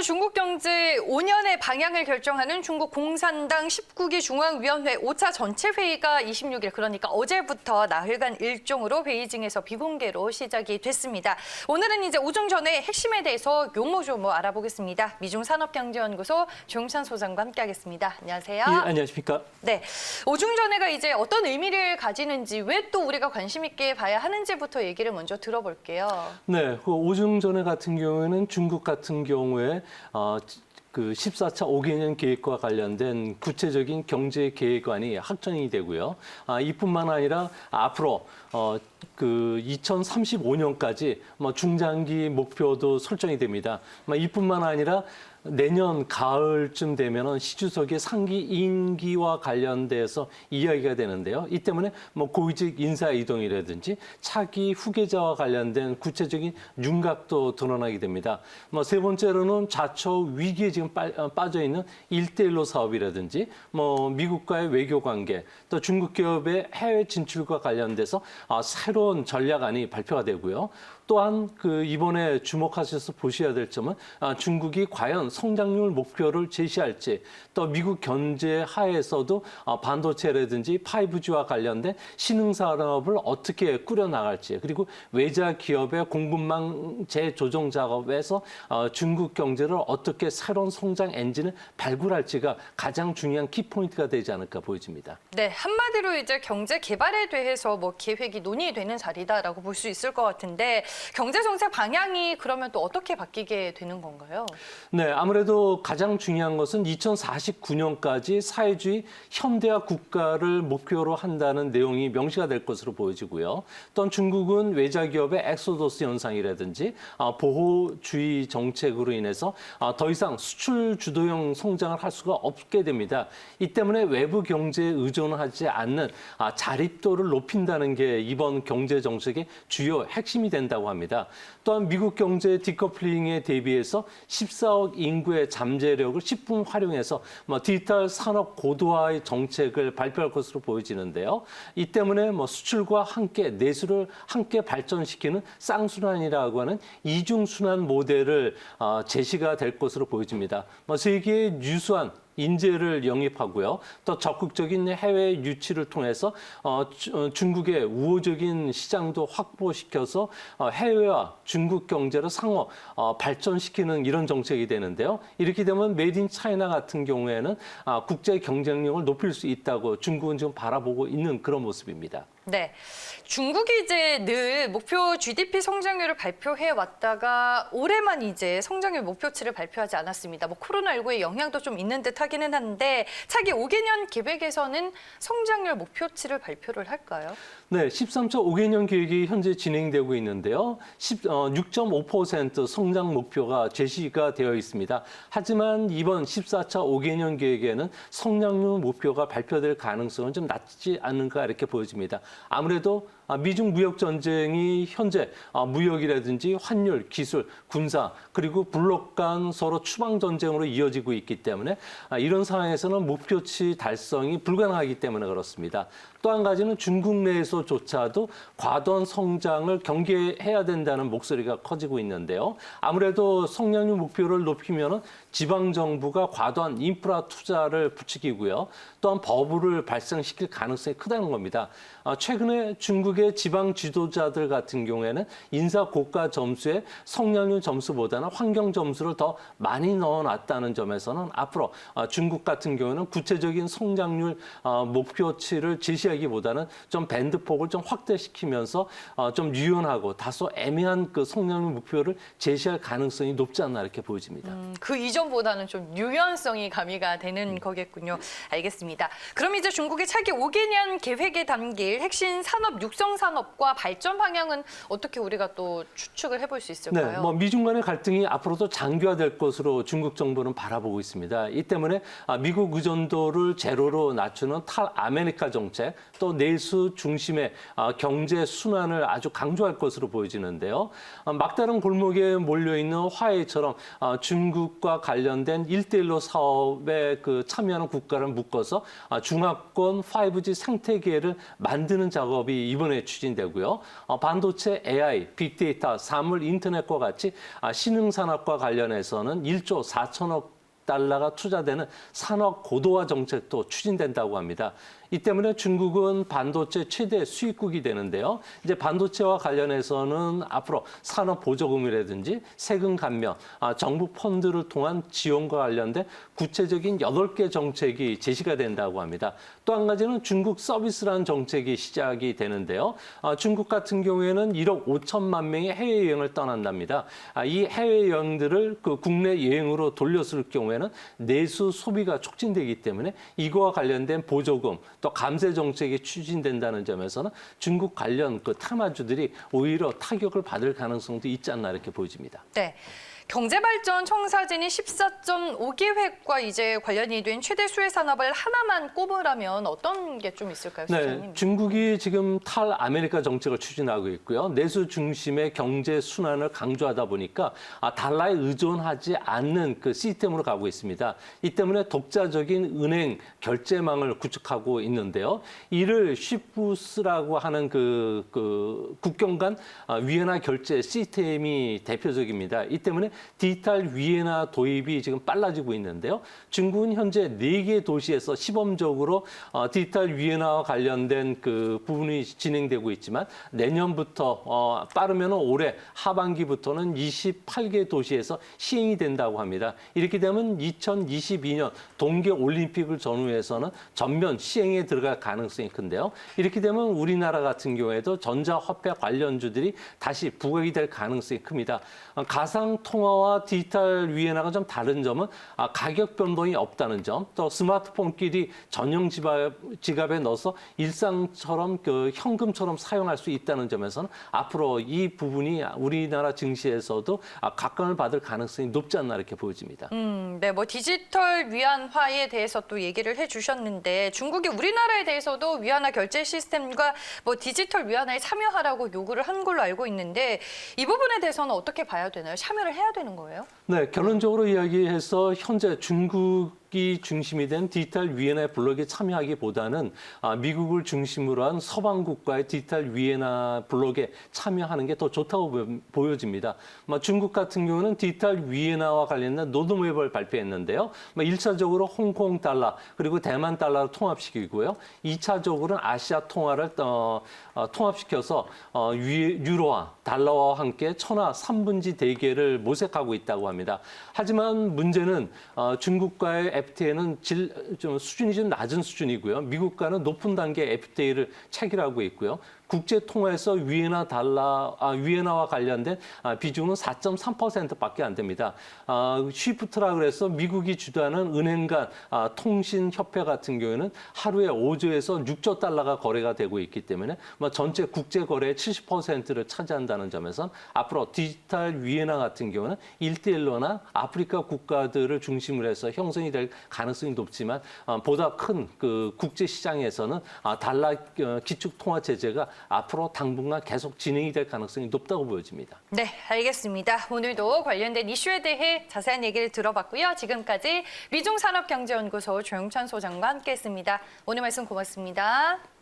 중국 경제 5년의 방향을 결정하는 중국 공산당 19기 중앙위원회 5차 전체 회의가 26일, 그러니까 어제부터 나흘간 일정으로 베이징에서 비공개로 시작이 됐습니다. 오늘은 이제 오중 전에 핵심에 대해서 요모조모 알아보겠습니다. 미중산업경제연구소 조용찬 소장과 함께하겠습니다. 안녕하세요. 예, 안녕하십니까? 네, 오중 전회가 이제 어떤 의미를 가지는지, 왜 또 우리가 관심 있게 봐야 하는지부터 얘기를 먼저 들어볼게요. 네, 그 오중전회 같은 경우에는 중국 같은 경우에 그 14차 5개년 계획과 관련된 구체적인 경제 계획안이 확정이 되고요. 이뿐만 아니라 앞으로 그 2035년까지 중장기 목표도 설정이 됩니다. 이뿐만 아니라 내년 가을쯤 되면은 시주석의 상기 임기와 관련돼서 이야기가 되는데요. 이 때문에 고위직 인사 이동이라든지 차기 후계자와 관련된 구체적인 윤곽도 드러나게 됩니다. 세 번째로는 좌초 위기에 지금 빠져 있는 1대1로 사업이라든지 미국과의 외교 관계, 또 중국 기업의 해외 진출과 관련돼서 새로운 전략안이 발표가 되고요. 또한 이번에 주목하셔서 보셔야 될 점은 중국이 과연 성장률 목표를 제시할지, 또 미국 경제 하에서도 반도체라든지 5G와 관련된 신흥산업을 어떻게 꾸려나갈지, 그리고 외자 기업의 공급망 재조정 작업에서 중국 경제를 어떻게 새로운 성장 엔진을 발굴할지가 가장 중요한 키포인트가 되지 않을까 보여집니다. 네, 한마디로 이제 경제 개발에 대해서 계획이 논의되는 자리다라고 볼 수 있을 것 같은데, 경제 정책 방향이 그러면 또 어떻게 바뀌게 되는 건가요? 네, 아무래도 가장 중요한 것은 2049년까지 사회주의 현대화 국가를 목표로 한다는 내용이 명시가 될 것으로 보여지고요. 또한 중국은 외자 기업의 엑소더스 현상이라든지 보호주의 정책으로 인해서 더 이상 수출 주도형 성장을 할 수가 없게 됩니다. 이 때문에 외부 경제에 의존하지 않는 자립도를 높인다는 게 이번 경제 정책의 주요 핵심이 된다고 합니다. 또한 미국 경제 디커플링에 대비해서 14억 인구의 잠재력을 10분 활용해서 디지털 산업 고도화의 정책을 발표할 것으로 보여지는데요. 이 때문에 수출과 함께 내수를 함께 발전시키는 쌍순환이라고 하는 이중순환 모델을 제시가 될 것으로 보여집니다. 세계의 유수한 인재를 영입하고요. 또 적극적인 해외 유치를 통해서 중국의 우호적인 시장도 확보시켜서 해외와 중국 경제를 상호 발전시키는 이런 정책이 되는데요. 이렇게 되면 메이드 인 차이나 같은 경우에는 국제 경쟁력을 높일 수 있다고 중국은 지금 바라보고 있는 그런 모습입니다. 네, 중국이 이제 늘 목표 GDP 성장률을 발표해 왔다가 올해만 이제 성장률 목표치를 발표하지 않았습니다. 코로나19의 영향도 좀 있는 듯 하기는 한데, 차기 5개년 계획에서는 성장률 목표치를 발표를 할까요? 네, 13차 5개년 계획이 현재 진행되고 있는데요. 6.5% 성장 목표가 제시가 되어 있습니다. 하지만 이번 14차 5개년 계획에는 성장률 목표가 발표될 가능성은 좀 낮지 않은가 이렇게 보여집니다. 아무래도 미중 무역 전쟁이 현재 무역이라든지 환율, 기술, 군사, 그리고 블록 간 서로 추방 전쟁으로 이어지고 있기 때문에 이런 상황에서는 목표치 달성이 불가능하기 때문에 그렇습니다. 또 한 가지는 중국 내에서조차도 과도한 성장을 경계해야 된다는 목소리가 커지고 있는데요. 아무래도 성장률 목표를 높이면은 지방 정부가 과도한 인프라 투자를 부추기고요. 또한 버블을 발생시킬 가능성이 크다는 겁니다. 최근에 중국의 지방 지도자들 같은 경우에는 인사 고가 점수에 성장률 점수보다는 환경 점수를 더 많이 넣어놨다는 점에서는 앞으로 중국 같은 경우에는 구체적인 성장률 목표치를 제시하기보다는 좀 밴드폭을 좀 확대시키면서 좀 유연하고 다소 애매한 그 성장률 목표를 제시할 가능성이 높지 않나 이렇게 보여집니다. 그 이전보다는 좀 유연성이 가미가 되는 거겠군요. 알겠습니다. 그럼 이제 중국의 차기 5개년 계획에 담길 핵심 산업 육성 산업과 발전 방향은 어떻게 우리가 또 추측을 해볼 수 있을까요? 네, 미중 간의 갈등이 앞으로도 장기화될 것으로 중국 정부는 바라보고 있습니다. 이 때문에 미국 의존도를 제로로 낮추는 탈아메리카 정책, 또 내수 중심의 경제 순환을 아주 강조할 것으로 보여지는데요. 막다른 골목에 몰려있는 화웨이처럼 중국과 관련된 1대1로 사업에 참여하는 국가를 묶어서 중화권 5G 생태계를 만드는 작업이 이번에 내년에 추진되고요. 반도체, AI, 빅데이터, 사물 인터넷과 같이 신흥 산업과 관련해서는 1조 4천억 달러가 투자되는 산업 고도화 정책도 추진된다고 합니다. 이 때문에 중국은 반도체 최대 수입국이 되는데요. 이제 반도체와 관련해서는 앞으로 산업 보조금이라든지 세금 감면, 정부 펀드를 통한 지원과 관련된 구체적인 8개 정책이 제시가 된다고 합니다. 또 한 가지는 중국 서비스라는 정책이 시작이 되는데요. 중국 같은 경우에는 1억 5천만 명의 해외여행을 떠난답니다. 이 해외여행들을 그 국내 여행으로 돌렸을 경우에는 내수 소비가 촉진되기 때문에 이거와 관련된 보조금, 또 감세 정책이 추진된다는 점에서는 중국 관련 그 테마주들이 오히려 타격을 받을 가능성도 있지 않나 이렇게 보여집니다. 네. 경제발전 청사진이 14.5기획과 이제 관련이 된 최대 수혜 산업을 하나만 꼽으라면 어떤 게 좀 있을까요, 소장님? 네, 중국이 지금 탈아메리카 정책을 추진하고 있고요. 내수 중심의 경제 순환을 강조하다 보니까 달러에 의존하지 않는 그 시스템으로 가고 있습니다. 이 때문에 독자적인 은행 결제망을 구축하고 있는데요. 이를 쉬프스라고 하는 그 국경 간 위엔화 결제 시스템이 대표적입니다. 이 때문에 디지털 위엔화 도입이 지금 빨라지고 있는데요. 중국은 현재 4개 도시에서 시범적으로 디지털 위엔화와 관련된 그 부분이 진행되고 있지만 내년부터 빠르면 올해 하반기부터는 28개 도시에서 시행이 된다고 합니다. 이렇게 되면 2022년 동계 올림픽을 전후해서는 전면 시행에 들어갈 가능성이 큰데요. 이렇게 되면 우리나라 같은 경우에도 전자화폐 관련주들이 다시 부각이 될 가능성이 큽니다. 가상 통화와 디지털 위엔화가 좀 다른 점은 가격 변동이 없다는 점, 또 스마트폰끼리 전용 지갑에 넣어서 일상처럼 그 현금처럼 사용할 수 있다는 점에서는 앞으로 이 부분이 우리나라 증시에서도 각광을 받을 가능성이 높지 않나 이렇게 보여집니다. 네, 뭐 디지털 위안화에 대해서 또 얘기를 해주셨는데 중국이 우리나라에 대해서도 위안화 결제 시스템과 뭐 디지털 위안화에 참여하라고 요구를 한 걸로 알고 있는데 이 부분에 대해서는 어떻게 봐야 되나요? 참여를 해야 되는 거예요? 네, 결론적으로 이야기해서 현재 중국이 중심이 된 디지털 위엔화 블록에 참여하기보다는 미국을 중심으로 한 서방 국가의 디지털 위엔화 블록에 참여하는 게 더 좋다고 보여집니다. 중국 같은 경우는 디지털 위엔화와 관련된 로드맵을 발표했는데요. 1차적으로 홍콩 달러 그리고 대만 달러를 통합시키고요. 2차적으로는 아시아 통화를 통합시켜서 유로화, 달러와 함께 천하 3분지 대계를 모색하고 있다고 합니다. 하지만 문제는 중국과의 FTA는 좀 수준이 좀 낮은 수준이고요. 미국과는 높은 단계 FTA를 체결하고 있고요. 국제 통화에서 위엔화와 관련된 비중은 4.3%밖에 안 됩니다. 쉬프트라 그래서 미국이 주도하는 은행 간 통신 협회 같은 경우에는 하루에 5조에서 6조 달러가 거래가 되고 있기 때문에 전체 국제 거래의 70%를 차지한다는 점에서 앞으로 디지털 위엔화 같은 경우는 1대1로나 아프리카 국가들을 중심으로 해서 형성이 될 가능성이 높지만 보다 큰 그 국제 시장에서는 달러 기축 통화 제재가 앞으로 당분간 계속 진행이 될 가능성이 높다고 보여집니다. 네, 알겠습니다. 오늘도 관련된 이슈에 대해 자세한 얘기를 들어봤고요. 지금까지 미중산업경제연구소 조영찬 소장과 함께했습니다. 오늘 말씀 고맙습니다.